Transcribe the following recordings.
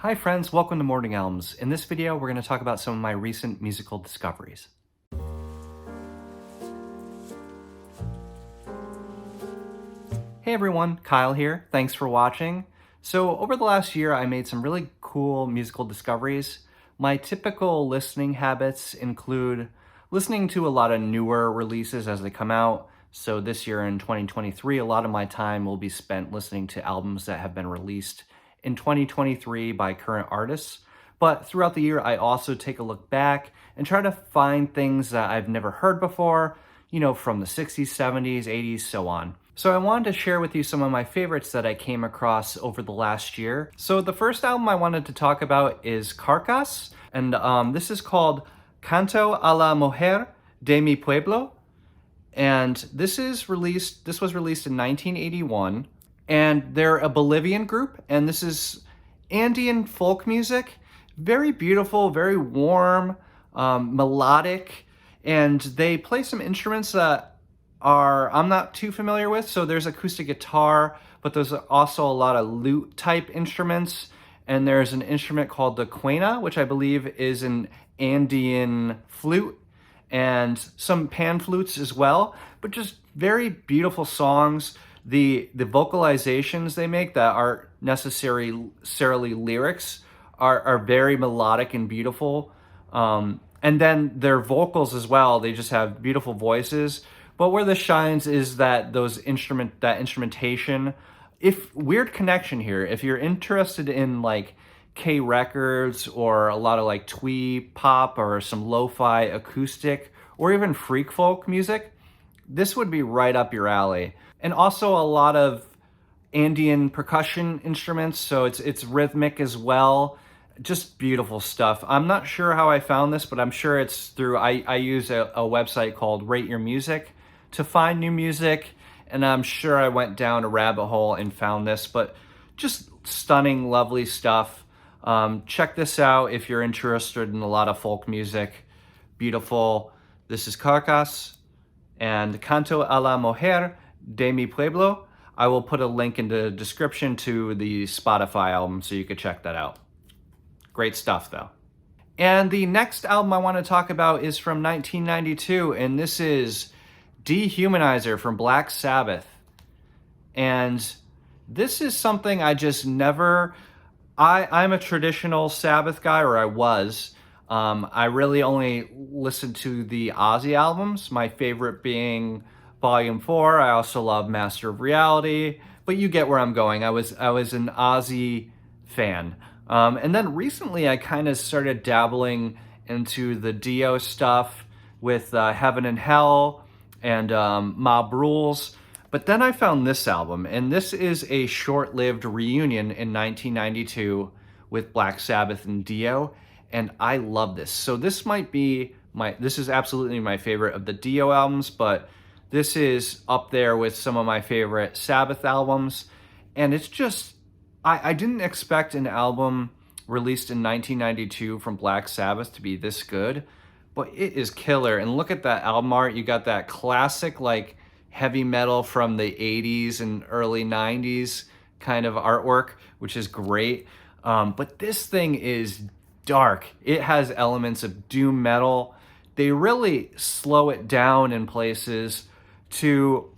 Hi friends, welcome to Morning Elms. In this video, we're going to talk about some of my recent musical discoveries. Hey everyone, Kyle here. Thanks for watching. So over the last year, I made some really cool musical discoveries. My typical listening habits include listening to a lot of newer releases as they come out. So this year in 2023, a lot of my time will be spent listening to albums that have been released in 2023 by current artists. But throughout the year, I also take a look back and try to find things that I've never heard before, from the 60s, 70s, 80s, so on. So I wanted to share with you some of my favorites that I came across over the last year. So the first album I wanted to talk about is Kjarkas, and this is called Canto a la mujer de mi pueblo. And this was released in 1981. And they're a Bolivian group, and this is Andean folk music. Very beautiful, very warm, melodic, and they play some instruments that I'm not too familiar with. So there's acoustic guitar, but there's also a lot of lute type instruments, and there's an instrument called the quena, which I believe is an Andean flute, and some pan flutes as well, but just very beautiful songs. The vocalizations they make that aren't necessarily lyrics are very melodic and beautiful. And then their vocals as well, they just have beautiful voices. But where this shines is that that instrumentation. If weird connection here, if you're interested in like K records or a lot of like twee pop or some lo-fi acoustic or even freak folk music, this would be right up your alley. And also a lot of Andean percussion instruments, so it's rhythmic as well. Just beautiful stuff. I'm not sure how I found this, but I'm sure it's through, I use a website called Rate Your Music to find new music, and I'm sure I went down a rabbit hole and found this, but just stunning, lovely stuff. Check this out if you're interested in a lot of folk music. Beautiful. This is Kjarkas and Canto a la mujer de mi pueblo. I will put a link in the description to the Spotify album so you could check that out. Great stuff though. And the next album I want to talk about is from 1992, and this is Dehumanizer from Black Sabbath. And this is something I just never... I'm a traditional Sabbath guy, or I was. I really only listened to the Ozzy albums, my favorite being Volume 4. I also love Master of Reality, but you get where I'm going. I was an Ozzy fan. And then recently I kind of started dabbling into the Dio stuff with Heaven and Hell and Mob Rules. But then I found this album, and this is a short-lived reunion in 1992 with Black Sabbath and Dio, and I love this. So this is absolutely my favorite of the Dio albums, but this is up there with some of my favorite Sabbath albums, and it's just, I didn't expect an album released in 1992 from Black Sabbath to be this good, but it is killer. And look at that album art. You got that classic, like, heavy metal from the 80s and early 90s kind of artwork, which is great. But this thing is dark. It has elements of doom metal. They really slow it down in places to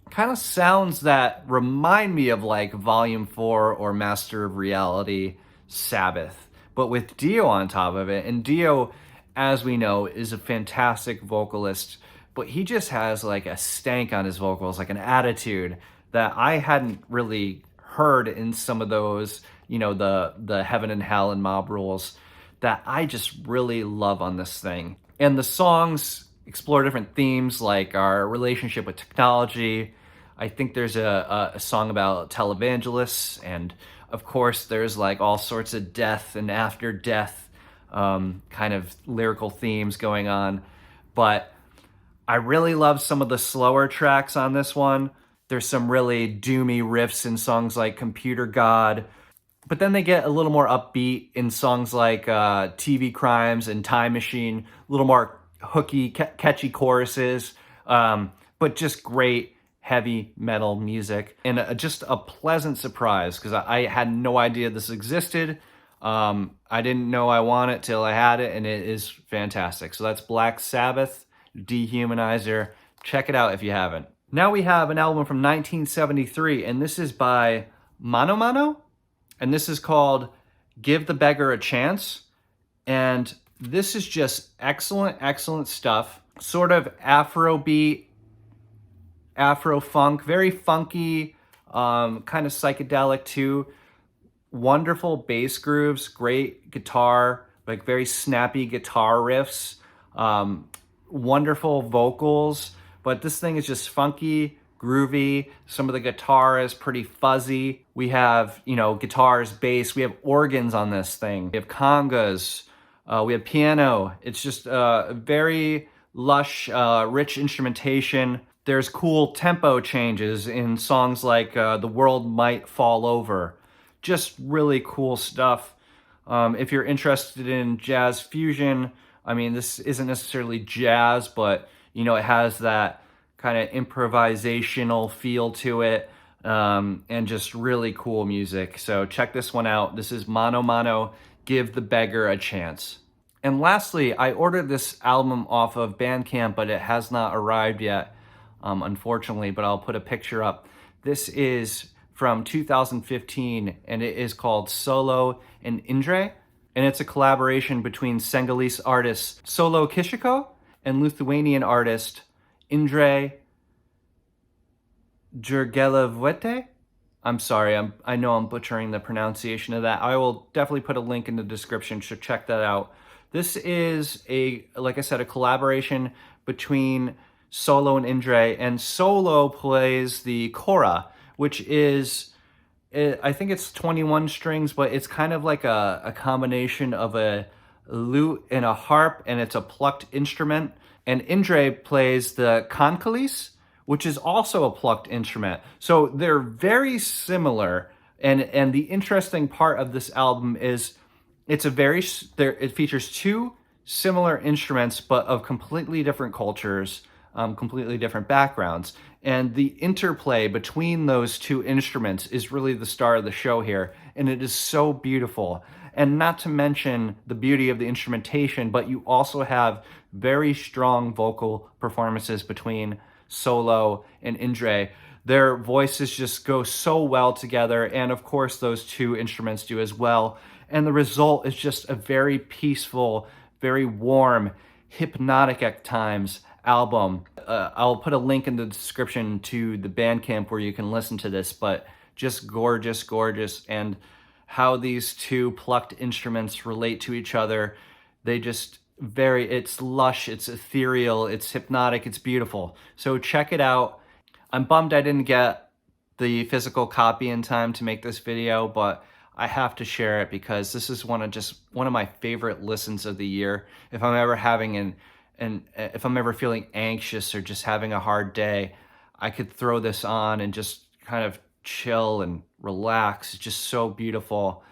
kind of sounds that remind me of like Volume 4 or Master of Reality Sabbath, but with Dio on top of it. And Dio, as we know, is a fantastic vocalist, but he just has like a stank on his vocals, like an attitude that I hadn't really heard in some of those, the Heaven and Hell and Mob Rules, that I just really love on this thing. And the songs explore different themes like our relationship with technology. I think there's a song about televangelists, and of course there's like all sorts of death and after death kind of lyrical themes going on. But I really love some of the slower tracks on this one. There's some really doomy riffs in songs like Computer God, but then they get a little more upbeat in songs like TV Crimes and Time Machine, a little more hooky, catchy choruses, but just great heavy metal music. And just a pleasant surprise, because I had no idea this existed. I didn't know I want it till I had it, and it is fantastic. So that's Black Sabbath, Dehumanizer. Check it out if you haven't. Now we have an album from 1973, and this is by Monomono, and this is called Give the Beggar a Chance. And this is just excellent, excellent stuff. Sort of Afrobeat, afrofunk, very funky, kind of psychedelic too. Wonderful bass grooves, great guitar, like very snappy guitar riffs, wonderful vocals. But this thing is just funky, groovy. Some of the guitar is pretty fuzzy. We have, guitars, bass. We have organs on this thing. We have congas. We have piano. It's just a very lush, rich instrumentation. There's cool tempo changes in songs like The World Might Fall Over. Just really cool stuff. If you're interested in jazz fusion, I mean, this isn't necessarily jazz, but, it has that kind of improvisational feel to it, and just really cool music. So check this one out. This is Monomono, Give the Beggar a Chance. And lastly, I ordered this album off of Bandcamp, but it has not arrived yet, unfortunately, but I'll put a picture up. This is from 2015, and it is called Solo and Indre, and it's a collaboration between Senegalese artist Solo Kishiko and Lithuanian artist Indre Jurgelevete. I'm sorry, I know I'm butchering the pronunciation of that. I will definitely put a link in the description, so check that out. This is like I said, a collaboration between Solo and Indre, and Solo plays the kora, which is, I think it's 21 strings, but it's kind of like a combination of a lute and a harp, and it's a plucked instrument. And Indre plays the kankalis, which is also a plucked instrument. So they're very similar. And the interesting part of this album is it features two similar instruments, but of completely different cultures, completely different backgrounds. And the interplay between those two instruments is really the star of the show here. And it is so beautiful. And not to mention the beauty of the instrumentation, but you also have very strong vocal performances between Solo and Indre. Their voices just go so well together. And of course, those two instruments do as well. And the result is just a very peaceful, very warm, hypnotic at times album. I'll put a link in the description to the Bandcamp where you can listen to this, but just gorgeous, gorgeous. And how these two plucked instruments relate to each other, it's lush, it's ethereal, it's hypnotic, it's beautiful. So check it out. I'm bummed I didn't get the physical copy in time to make this video, but I have to share it because this is one of my favorite listens of the year. If I'm ever if I'm ever feeling anxious or just having a hard day, I could throw this on and just kind of chill and relax. It's just so beautiful.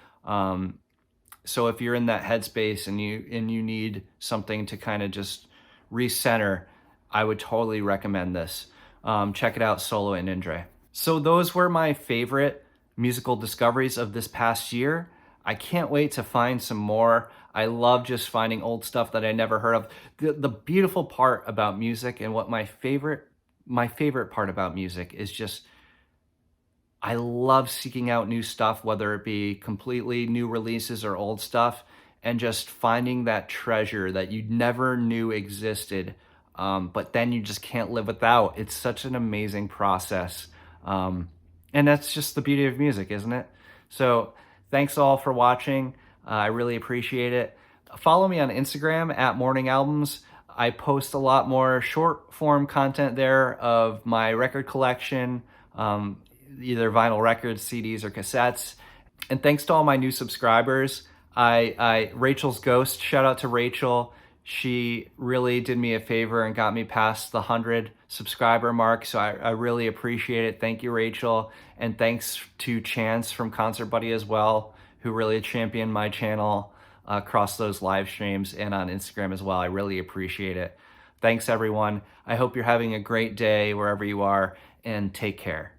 So if you're in that headspace and you need something to kind of just recenter, I would totally recommend this. Check it out, Solo and Indre. So those were my favorite musical discoveries of this past year. I can't wait to find some more. I love just finding old stuff that I never heard of. The beautiful part about music, and what my favorite part about music is, just I love seeking out new stuff, whether it be completely new releases or old stuff, and just finding that treasure that you never knew existed, but then you just can't live without. It's such an amazing process. And that's just the beauty of music, isn't it? So thanks all for watching. I really appreciate it. Follow me on Instagram at Morning Albums. I post a lot more short form content there of my record collection, either vinyl records, CDs, or cassettes. And thanks to all my new subscribers. Rachel's Ghost, shout out to Rachel. She really did me a favor and got me past the 100 subscriber mark. So I really appreciate it. Thank you, Rachel. And thanks to Chance from Concert Buddy as well, who really championed my channel across those live streams and on Instagram as well. I really appreciate it. Thanks, everyone. I hope you're having a great day wherever you are, and take care.